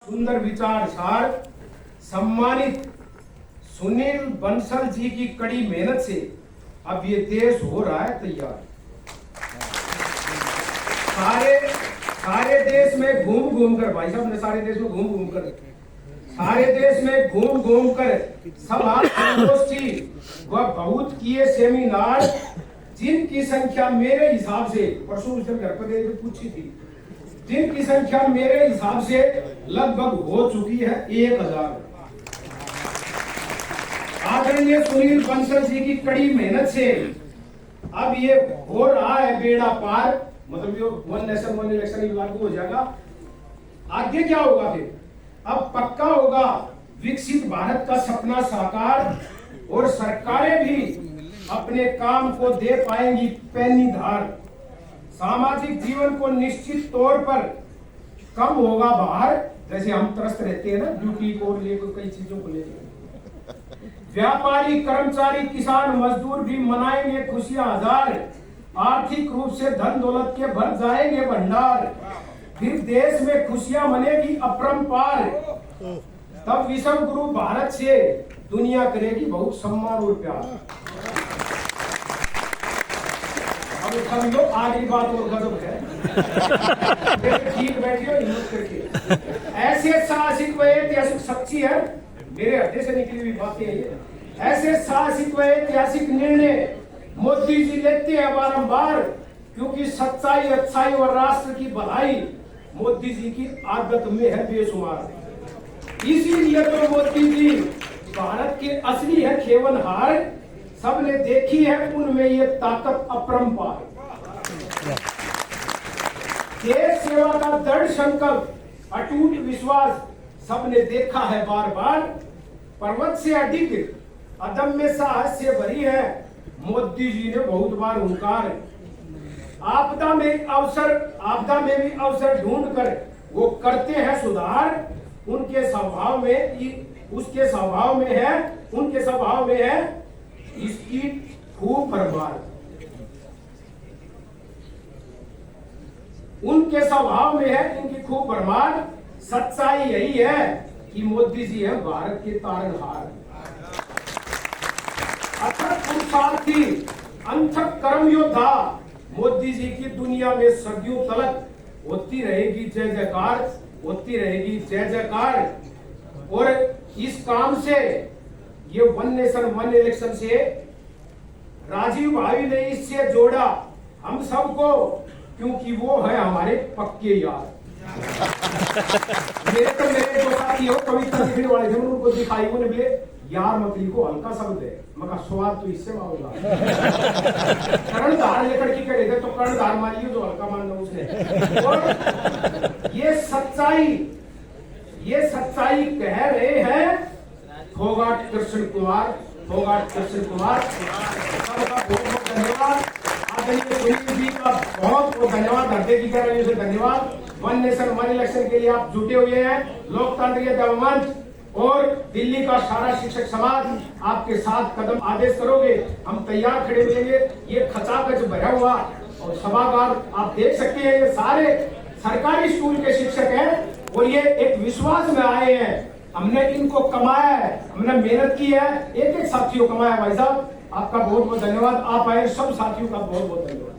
सुंदर विचार सार सम्मानित सुनील बंसल जी की कड़ी मेहनत से अब ये देश हो रहा है तैयार। सारे देश में घूम कर, भाई साहब ने सारे देश में घूम कर सभा संगोष्ठी व बहुत किए सेमिनार, जिनकी संख्या मेरे हिसाब से परसों घर पर पूछी थी, जिनकी संख्या मेरे हिसाब से लगभग हो चुकी है 1000। आदरणीय सुनील बंसल जी की कड़ी मेहनत से अब ये हो रहा है बेड़ा पार, मतलब जो 1 नेशन 1 इलेक्शन लागू हो जाएगा। आगे क्या होगा फिर? अब पक्का होगा विकसित भारत का सपना साकार, और सरकारें भी अपने काम को दे पाएंगी पैनी धार। सामाजिक जीवन को निश्चित तौर पर कम होगा बाहर, जैसे हम त्रस्त रहते हैं ना ड्यूटी को लेकर, कई चीजों को लेकर। व्यापारी, कर्मचारी, किसान, मजदूर भी मनाएंगे खुशियां हजार। आर्थिक रूप से धन दौलत के भर जाएंगे भंडार। फिर देश में खुशियां मनेगी अपरंपार। तब विश्व गुरु भारत से दुनिया करेगी बहुत सम्मान और प्यार। अब समझो आखिरी बात और गजब है। ठीक बैठिए हिम्मत करके। ऐसे साहसिक व ऐतिहासिक सच्ची है, मेरे हृदय से निकली हुई बातें ये। ऐसे साहसिक व ऐतिहासिक निर्णय मोदी जी लेते हैं बारंबार, क्योंकि सच्चाई, अच्छाई और राष्ट्र की भलाई मोदी जी की आदत में है बेशुमार। इसीलिए तो मोदी जी भारत के असली है खेवनहार। सबने देखी है उनमें ये ताकत अपरंपार। देश सेवा का दृढ़ संकल्प, अटूट विश्वास सबने देखा है बार बार। पर्वत से अधिक अदम्य साहस से भरी है मोदी जी ने बहुत बार हुंकार। आपदा में भी अवसर ढूंढ कर वो करते हैं सुधार। उनके स्वभाव में है इसकी खूब भरमार। उनके स्वभाव में है इनकी खूब भरमार। सच्चाई यही है कि मोदी जी है भारत के तारनहार। अथक पुरुषार्थी, अंथक कर्म योद्धा, मोदी जी की दुनिया में सदियों तलक होती रहेगी जय जयकार, होती रहेगी जय जयकार। और इस काम से, ये 1 नेशन 1 इलेक्शन से राजीव भाई ने इससे जोड़ा हम सबको, क्योंकि वो है हमारे पक्के यार। मेरे जो साथी हो कविता लिखने वाले थे, उनको दिखाई, उन्हें बोले यार मकली को हल्का शब्द है, मगर स्वाद तो इससे मांगूंगा। कर्णधार लेकर की करे थे तो कर्णधार मानिए जो हल्का मानना उसने। और ये सच्चाई कह रहे हैं फोगाट कृष्ण कुमार। सबका बहुत धन्यवाद। आदरणीय सुनील जी का बहुत धन्यवाद, हृदय की तरह से धन्यवाद। 1 नेशन 1 इलेक्शन के लिए आप जुटे हुए हैं। लोकतांत्रिक मंच और दिल्ली का सारा शिक्षक समाज आपके साथ कदम आदेश करोगे, हम तैयार खड़े मिलेंगे। ये खचाखच भरा हुआ और सभागार आप देख सकते हैं, ये सारे सरकारी स्कूल के शिक्षक हैं और ये एक विश्वास में आए हैं। हमने इनको कमाया है, हमने मेहनत की है, एक साथियों कमाया। भाई साहब आपका बहुत बहुत धन्यवाद। आप आए सब साथियों का बहुत बहुत धन्यवाद।